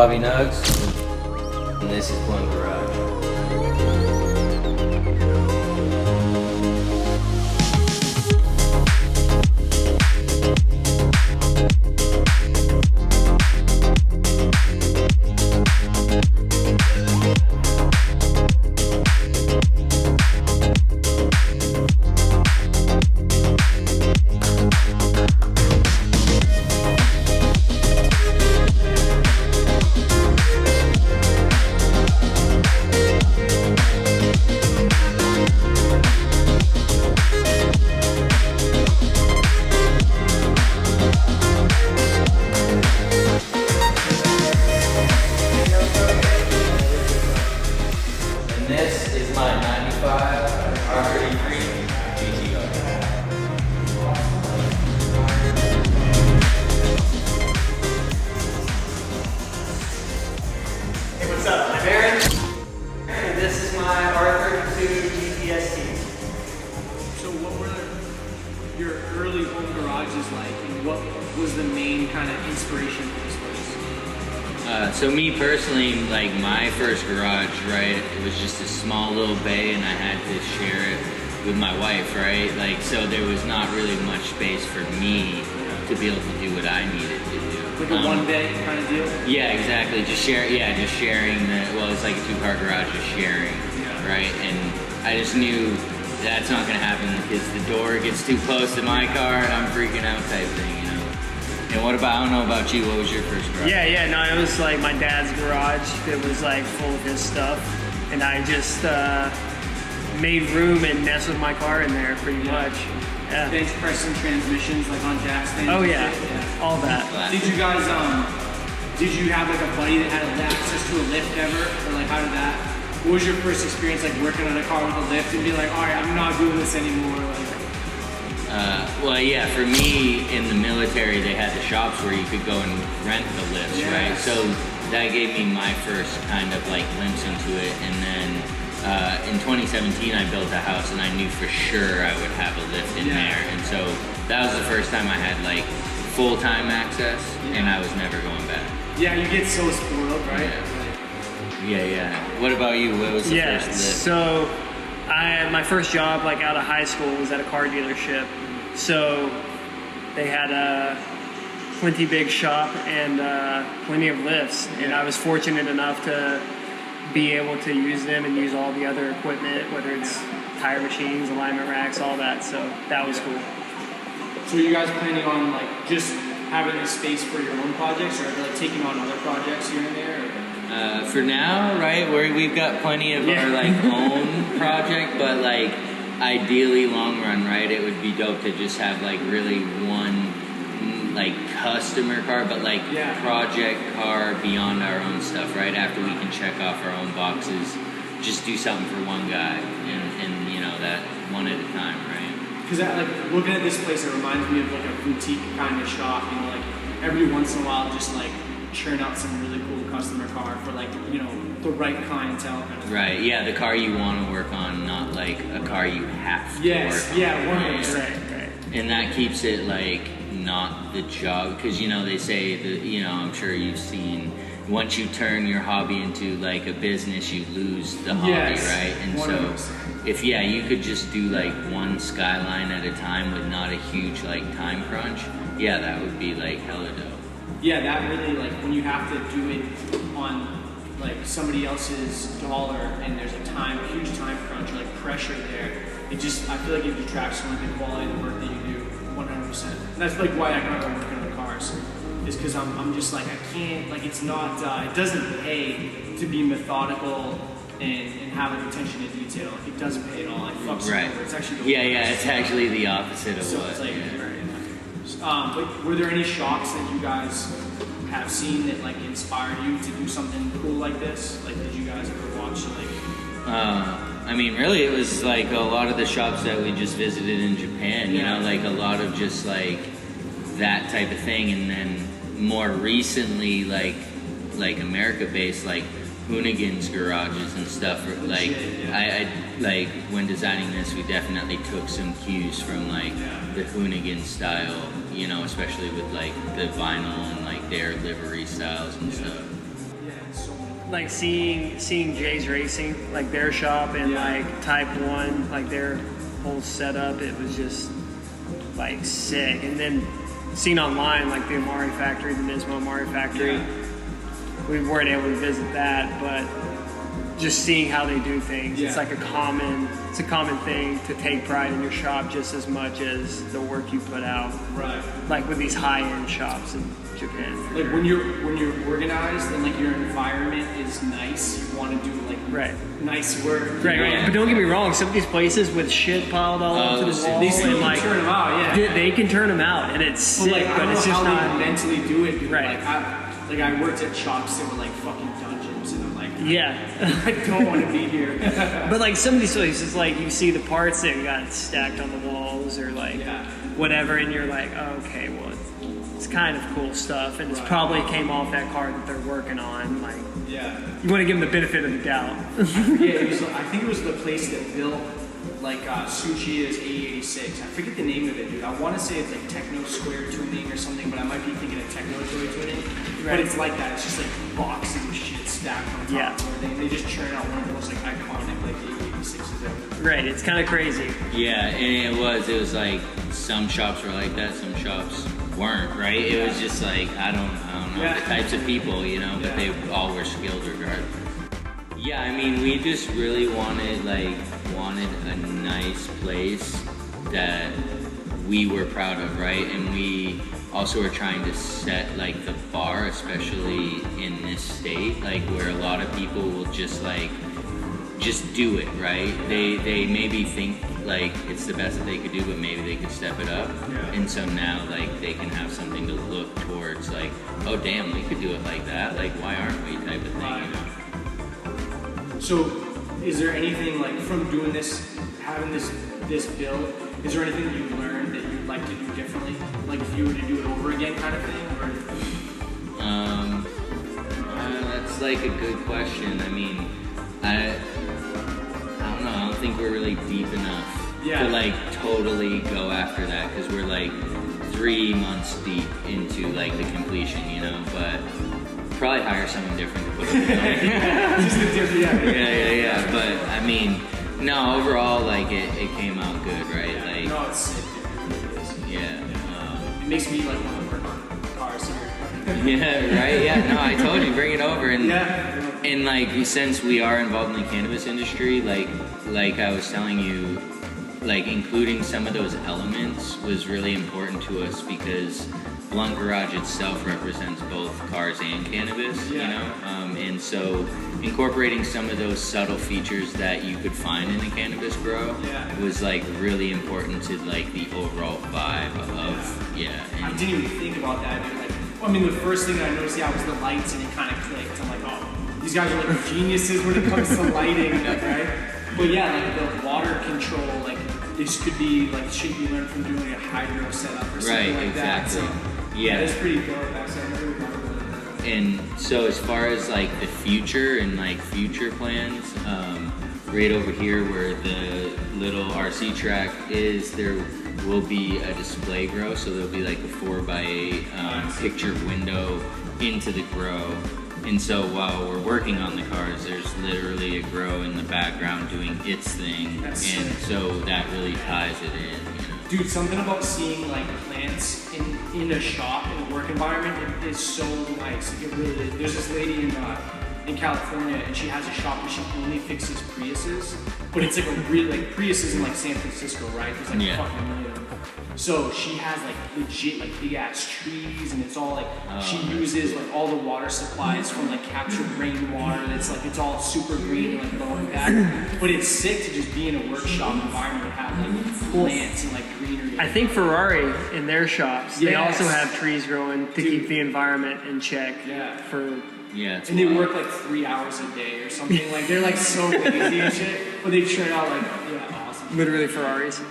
Bobbynugs, and this is Blunt Garage. This is my 95 R33 GTR. Hey, what's up? I'm Aaron, and this is my R32 GTST. So what were your early home garages like, and what was the main kind of inspiration for this place? So me personally, like my first garage, right, it was just a small little bay and I had to share it with my wife, right? Like, so there was not really much space for me to be able to do what I needed to do. Like a one bay kind of deal? Yeah, exactly. Just sharing it's like a two-car garage, just sharing, right? And I just knew that's not gonna happen because the door gets too close to my car and I'm freaking out type thing, you know? And what about, I don't know about you, what was your first garage? No, it was like my dad's garage. It was like full of his stuff. And I just made room and messed with my car in there pretty much. Yeah. Bench pressing transmissions like on jack stands. Oh yeah, all that. Did you guys, did you have like a buddy that had access to a lift ever? Or like how did that, what was your first experience like working on a car with a lift and being like, all right, I'm not doing this anymore? Like, well, yeah, for me in the military, they had the shops where you could go and rent the lifts, right? So that gave me my first kind of like glimpse into it. And then in 2017, I built a house and I knew for sure I would have a lift in there. And so that was the first time I had like full-time access and I was never going back. Yeah, you get so spoiled, right? Yeah. What about you? What was the first lift? So my first job like out of high school was at a car dealership. So they had a plenty big shop and plenty of lifts, and I was fortunate enough to be able to use them and use all the other equipment, whether it's tire machines, alignment racks, all that. So that was cool. So are you guys planning on like just having a space for your own projects, or like taking on other projects here and there? Or? For now, right, we've got plenty of our like own project, but like ideally long run, right, it would be dope to just have like really one like customer car, but like project car beyond our own stuff, right? After we can check off our own boxes, just do something for one guy and you know, that one at a time, right? Because like looking at this place, it reminds me of like a boutique kind of shop, you know, like every once in a while just like churn out some really cool customer car for like, you know, the right clientele kind of thing. Right, yeah, the car you want to work on, not like a car you have to work on. Yeah, 100%. Right. And that keeps it like not the job, because you know they say that, you know, I'm sure you've seen, once you turn your hobby into like a business, you lose the hobby, right? And 100%. So if you could just do like one skyline at a time with not a huge like time crunch, yeah, that would be like hella dope. Yeah, that really, like when you have to do it on like somebody else's dollar and there's a huge time crunch or like pressure there, it just, I feel like it detracts from like the quality of the work that you do 100%. And that's like why I got on working on the cars, is because I'm just like, I can't, like it's not, it doesn't pay to be methodical and have an attention to detail. It doesn't pay at all. It fucks you over. It's actually it's actually the opposite of what. It's like, but were there any shops that you guys have seen that like inspired you to do something cool like this? Like, did you guys ever watch like? I mean, really, it was like a lot of the shops that we just visited in Japan. You know, like a lot of just like that type of thing, and then more recently, like America-based, like Hoonigan's garages and stuff. Like I like when designing this, we definitely took some cues from like the Hoonigan style, you know, especially with like the vinyl and like their livery styles and stuff. like seeing Jay's Racing, like their shop, and like Type 1, like their whole setup, it was just like sick. And then seeing online, like the Amari factory, the Nismo Amari factory, we weren't able to visit that, but just seeing how they do things, it's like a common thing to take pride in your shop just as much as the work you put out. Right. Like with these high-end shops in Japan. Like when you're organized and like your environment is nice, you want to do like nice work. Right. But don't get me wrong, some of these places with shit piled all over the wall, they still and can turn them out. they can turn them out, and it's sick, like, but it's just how not they mentally do it. Dude. Right. Like I worked at shops that were like fucking dungeons, and I'm like, yeah. I don't want to be here. But like some of these places, like you see the parts that got stacked on the walls or like whatever, and you're like, oh, okay, well, it's kind of cool stuff, and it's probably came off that car that they're working on. Like, you want to give them the benefit of the doubt. I think it was the place that built like Tsuchiya's A86. I forget the name of it, dude. I want to say it's like Techno Square Tuning or something, but I might be thinking of Techno Toy Tuning. But it's like that. It's just like boxes of shit stacked on top of everything. They just churn out one of the most like iconic like A86s ever. Right. It's kind of crazy. Yeah, and it was like some shops were like that, some shops weren't, right? It was just like I don't know the types of people, you know, but they all were skilled regardless. Yeah, I mean, we just really wanted a nice place that we were proud of, right? And we also were trying to set like the bar, especially in this state, like where a lot of people will just do it, right? They maybe think like it's the best that they could do, but maybe they could step it up. And so now like they can have something to look towards, like, oh damn, we could do it like that, like why aren't we, type of thing, you know? So, is there anything like from doing this, having this build? Is there anything that you learned that you'd like to do differently? Like if you were to do it over again, kind of thing, or? That's like a good question. I mean, I don't know. I don't think we're really deep enough to like totally go after that, because we're like 3 months deep into like the completion, you know, but. Probably hire someone different to put it on. Just a different, yeah. But I mean, no, overall, like it came out good, right? Like, no, it's sick. It makes me like want to work on cars here. Right. Yeah, no, I told you, bring it over, and like since we are involved in the cannabis industry, like I was telling you, like including some of those elements was really important to us because. Blunt Garage itself represents both cars and cannabis, you know? And so incorporating some of those subtle features that you could find in a cannabis grow was like really important to like the overall vibe of, I didn't even think about that, dude. Like, well, I mean, the first thing that I noticed, was the lights, and it kind of clicked. I'm like, oh, these guys are like geniuses when it comes to lighting, right? But like the water control, like this could be like shit you learned from doing a hydro setup or something like that. So, it's pretty dope, actually. I never thought about that. And so as far as like the future and like future plans, right over here where the little RC track is, there will be a display grow, so there'll be like a 4x8 picture window into the grow. And so while we're working on the cars, there's literally a grow in the background doing its thing. That's and sick. So that really ties it in, you know. Dude, something about seeing like plants in a shop, in a work environment, is so nice. Like, it really is. There's this lady in California, and she has a shop where she only fixes Priuses, but it's like a really, like Priuses in like San Francisco, right? There's like a fucking million of them. So she has like legit like big ass trees, and it's all like she uses like all the water supplies from like captured rainwater. It's like it's all super green and like low impact. But it's sick to just be in a workshop environment and have like plants and like greenery. I think Ferrari in their shops, they also have trees growing to keep the environment in check. It's and they work like 3 hours a day or something. Like they're like so lazy and shit, but they churn out like awesome. Literally Ferraris.